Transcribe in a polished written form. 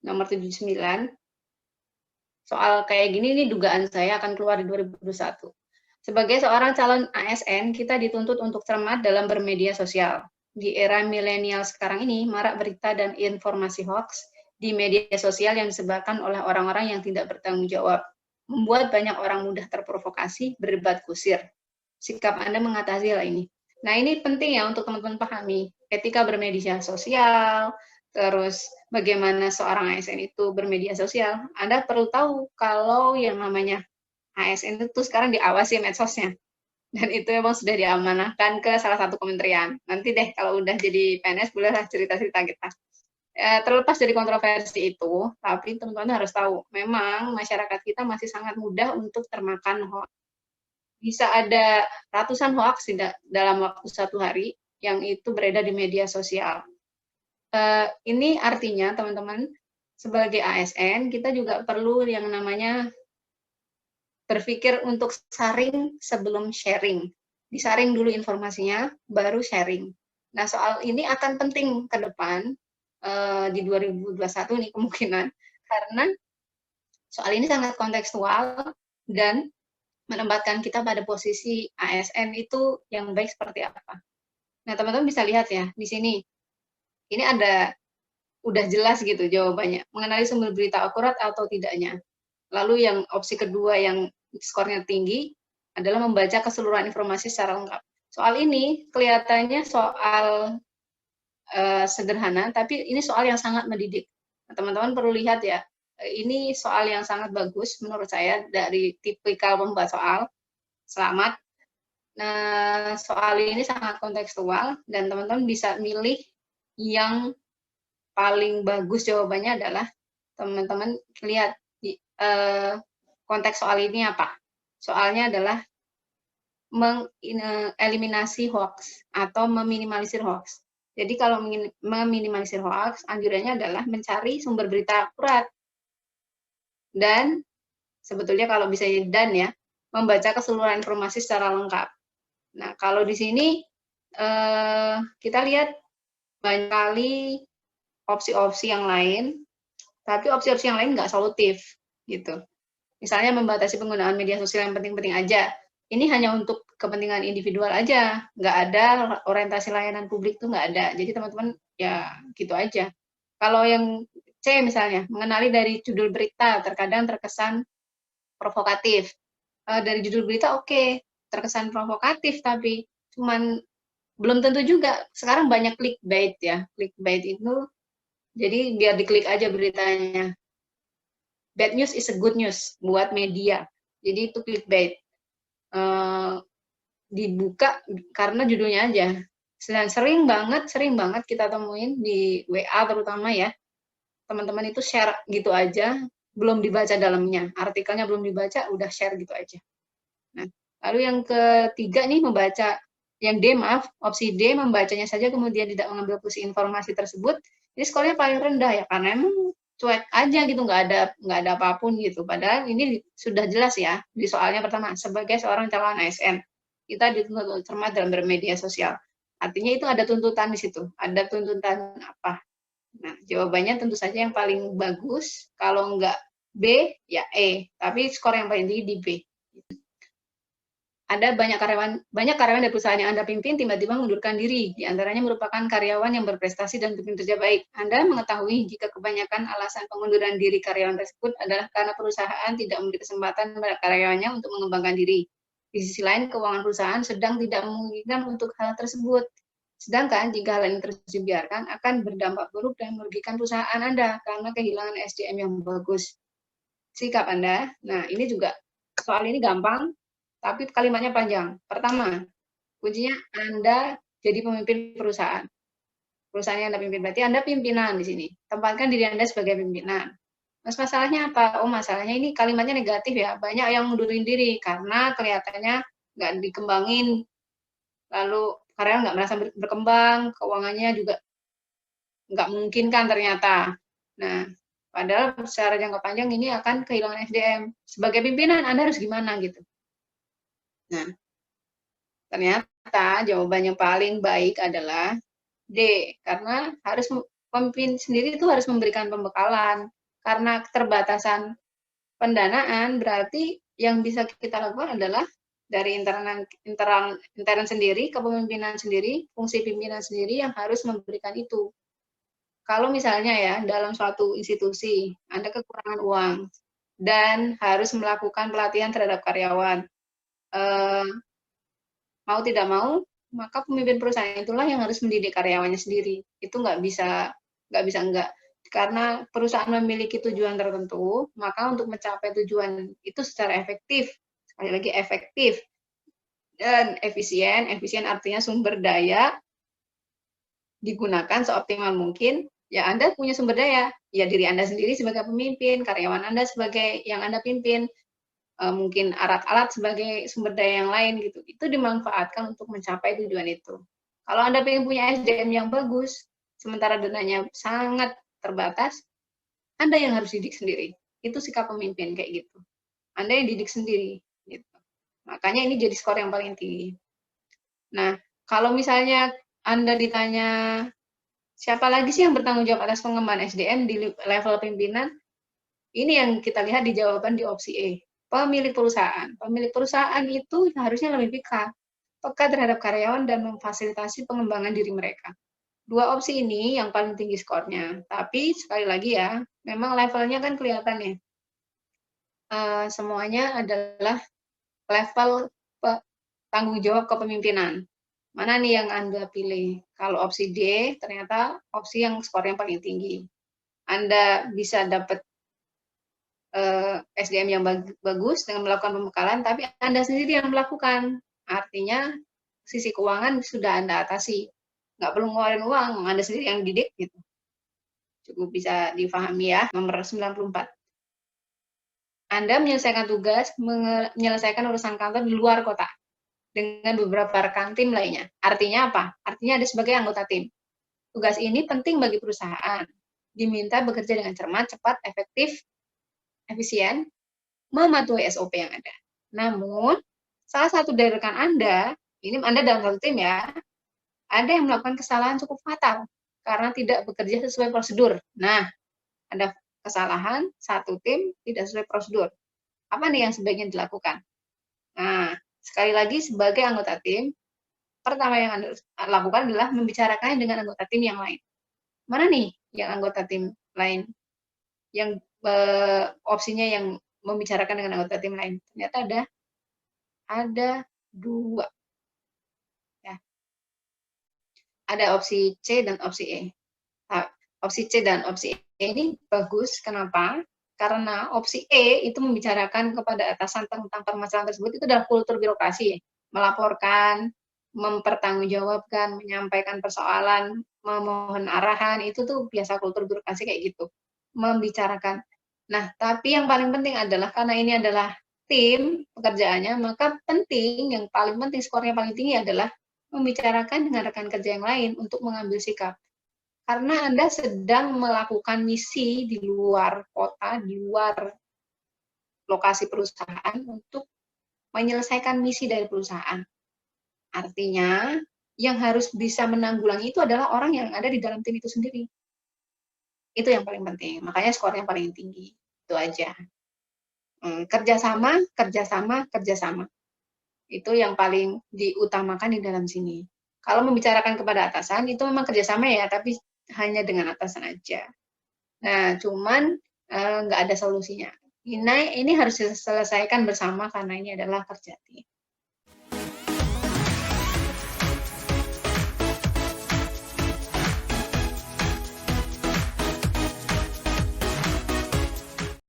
nomor 79. Soal kayak gini nih dugaan saya akan keluar di 2021. Sebagai seorang calon ASN, kita dituntut untuk cermat dalam bermedia sosial. Di era milenial sekarang ini, marak berita dan informasi hoax di media sosial yang disebarkan oleh orang-orang yang tidak bertanggung jawab, membuat banyak orang mudah terprovokasi, berdebat kusir. Sikap Anda mengatasi hal ini. Nah, ini penting ya untuk teman-teman pahami. Etika bermedia sosial, terus bagaimana seorang ASN itu bermedia sosial. Anda perlu tahu kalau yang namanya ASN itu sekarang diawasi medsosnya. Dan itu emang sudah diamanahkan ke salah satu kementerian. Nanti deh kalau udah jadi PNS bolehlah cerita-cerita kita. Terlepas dari kontroversi itu, tapi teman-teman harus tahu, memang masyarakat kita masih sangat mudah untuk termakan hoax. Bisa ada ratusan hoax dalam waktu 1 hari yang itu beredar di media sosial. Ini artinya teman-teman, sebagai ASN kita juga perlu yang namanya berpikir untuk saring sebelum sharing. Disaring dulu informasinya, baru sharing. Nah, soal ini akan penting ke depan di 2021 nih kemungkinan, karena soal ini sangat kontekstual dan menempatkan kita pada posisi ASN itu yang baik seperti apa. Nah, teman-teman bisa lihat ya di sini. Ini ada udah jelas gitu jawabannya. Mengenali sumber berita akurat atau tidaknya. Lalu yang opsi kedua yang skornya tinggi adalah membaca keseluruhan informasi secara lengkap. Soal ini kelihatannya soal sederhana, tapi ini soal yang sangat mendidik. Teman-teman perlu lihat ya, ini soal yang sangat bagus menurut saya dari tipikal pembuat soal. Selamat. Nah, soal ini sangat kontekstual dan teman-teman bisa milih yang paling bagus jawabannya adalah teman-teman lihat konteks soal ini apa. Soalnya adalah mengeliminasi hoax atau meminimalisir hoax. Jadi kalau meminimalisir hoax, anjurannya adalah mencari sumber berita akurat. Dan sebetulnya kalau bisa dan ya, membaca keseluruhan informasi secara lengkap. Nah, kalau di sini kita lihat banyak kali opsi-opsi yang lain, tapi opsi-opsi yang lain nggak solutif, gitu. Misalnya membatasi penggunaan media sosial yang penting-penting aja. Ini hanya untuk kepentingan individual aja, nggak ada orientasi layanan publik tuh nggak ada. Jadi teman-teman ya gitu aja. Kalau yang C misalnya, mengenali dari judul berita, terkadang terkesan provokatif. Dari judul berita oke, terkesan provokatif, tapi cuman belum tentu juga. Sekarang banyak clickbait ya. Clickbait itu jadi biar diklik aja beritanya. Bad news is a good news buat media. Jadi itu clickbait. Dibuka karena judulnya aja. Dan sering banget kita temuin di WA terutama ya. Teman-teman itu share gitu aja, belum dibaca dalamnya. Artikelnya belum dibaca, udah share gitu aja. Nah, lalu yang ketiga nih membaca, yang D maaf, opsi D membacanya saja kemudian tidak mengambil posisi informasi tersebut, ini skornya paling rendah ya karena emang cuek aja gitu, nggak ada apapun gitu. Padahal ini sudah jelas ya di soalnya pertama, sebagai seorang calon ASN kita dituntut cermat dalam bermedia sosial. Artinya itu ada tuntutan di situ, ada tuntutan apa? Nah, jawabannya tentu saja yang paling bagus, kalau enggak B, ya E. Tapi skor yang paling tinggi di B. Ada banyak karyawan dari perusahaan yang Anda pimpin tiba-tiba mengundurkan diri. Di antaranya merupakan karyawan yang berprestasi dan berkinerja baik. Anda mengetahui jika kebanyakan alasan pengunduran diri karyawan tersebut adalah karena perusahaan tidak memberi kesempatan pada karyawannya untuk mengembangkan diri. Di sisi lain, keuangan perusahaan sedang tidak memungkinkan untuk hal tersebut. Sedangkan jika hal ini terus dibiarkan, akan berdampak buruk dan merugikan perusahaan Anda karena kehilangan SDM yang bagus. Sikap Anda, nah ini juga soal ini gampang, tapi kalimatnya panjang. Pertama, kuncinya Anda jadi pemimpin perusahaan. Perusahaan yang Anda pimpin, berarti Anda pimpinan di sini. Tempatkan diri Anda sebagai pimpinan. Mas masalahnya apa? Oh, masalahnya ini kalimatnya negatif ya. Banyak yang mundurin diri karena kelihatannya nggak dikembangin. Lalu karyawan nggak merasa berkembang, keuangannya juga nggak mungkin kan ternyata. Nah, padahal secara jangka panjang ini akan kehilangan SDM. Sebagai pimpinan, Anda harus gimana gitu. Nah, ternyata jawaban yang paling baik adalah D, karena harus pemimpin sendiri itu harus memberikan pembekalan. Karena keterbatasan pendanaan, berarti yang bisa kita lakukan adalah dari intern sendiri, kepemimpinan sendiri, fungsi pimpinan sendiri yang harus memberikan itu. Kalau misalnya ya, dalam suatu institusi ada kekurangan uang dan harus melakukan pelatihan terhadap karyawan, mau tidak mau, maka pemimpin perusahaan itulah yang harus mendidik karyawannya sendiri. Itu nggak bisa enggak. Karena perusahaan memiliki tujuan tertentu, maka untuk mencapai tujuan itu secara efektif, sekali lagi efektif, dan efisien. Efisien artinya sumber daya digunakan seoptimal mungkin. Ya, Anda punya sumber daya, ya diri Anda sendiri sebagai pemimpin, karyawan Anda sebagai yang Anda pimpin, mungkin alat-alat sebagai sumber daya yang lain gitu. Itu dimanfaatkan untuk mencapai tujuan itu. Kalau Anda ingin punya SDM yang bagus, sementara dananya sangat terbatas, Anda yang harus didik sendiri. Itu sikap pemimpin kayak gitu. Anda yang didik sendiri gitu. Makanya ini jadi skor yang paling tinggi. Nah, kalau misalnya Anda ditanya siapa lagi sih yang bertanggung jawab atas pengembangan SDM di level pimpinan? Ini yang kita lihat di jawaban di opsi E. Pemilik perusahaan. Pemilik perusahaan itu harusnya lebih peka terhadap karyawan dan memfasilitasi pengembangan diri mereka. Dua opsi ini yang paling tinggi skornya. Tapi sekali lagi ya, memang levelnya kan kelihatan ya. Semuanya adalah level tanggung jawab kepemimpinan. Mana nih yang Anda pilih? Kalau opsi D, ternyata opsi yang skornya paling tinggi. Anda bisa dapat SDM yang bagus dengan melakukan pembekalan, tapi Anda sendiri yang melakukan. Artinya sisi keuangan sudah Anda atasi. Nggak perlu ngeluarin uang, Anda sendiri yang didik gitu. Cukup bisa difahami ya, nomor 94. Anda menyelesaikan tugas, menyelesaikan urusan kantor di luar kota dengan beberapa rekan tim lainnya. Artinya apa? Artinya Anda sebagai anggota tim. Tugas ini penting bagi perusahaan. Diminta bekerja dengan cermat, cepat, efektif, efisien, mematuhi SOP yang ada. Namun, salah satu dari rekan Anda, ini Anda dalam satu tim ya, ada yang melakukan kesalahan cukup fatal karena tidak bekerja sesuai prosedur. Nah, ada kesalahan satu tim tidak sesuai prosedur. Apa nih yang sebaiknya dilakukan? Nah, sekali lagi sebagai anggota tim, pertama yang Anda lakukan adalah membicarakannya dengan anggota tim yang lain. Mana nih yang anggota tim lain? Yang opsinya yang membicarakan dengan anggota tim lain. Ternyata ada 2. Ya. Ada opsi C dan opsi E. Nah, opsi C dan opsi E ini bagus. Kenapa? Karena opsi E itu membicarakan kepada atasan tentang permasalahan tersebut, itu adalah kultur birokrasi. Melaporkan, mempertanggungjawabkan, menyampaikan persoalan, memohon arahan, itu tuh biasa kultur birokrasi kayak gitu. Membicarakan. Nah, tapi yang paling penting adalah karena ini adalah tim pekerjaannya, maka penting, yang paling penting, skornya paling tinggi adalah membicarakan dengan rekan kerja yang lain untuk mengambil sikap. Karena Anda sedang melakukan misi di luar kota, di luar lokasi perusahaan untuk menyelesaikan misi dari perusahaan. Artinya, yang harus bisa menanggulangi itu adalah orang yang ada di dalam tim itu sendiri. Itu yang paling penting, makanya skornya paling tinggi. Itu aja. Kerjasama, kerjasama, kerjasama. Itu yang paling diutamakan di dalam sini. Kalau membicarakan kepada atasan, itu memang kerjasama ya, tapi hanya dengan atasan aja. Nah, cuman nggak ada solusinya. Ini harus diselesaikan bersama karena ini adalah kerja tim.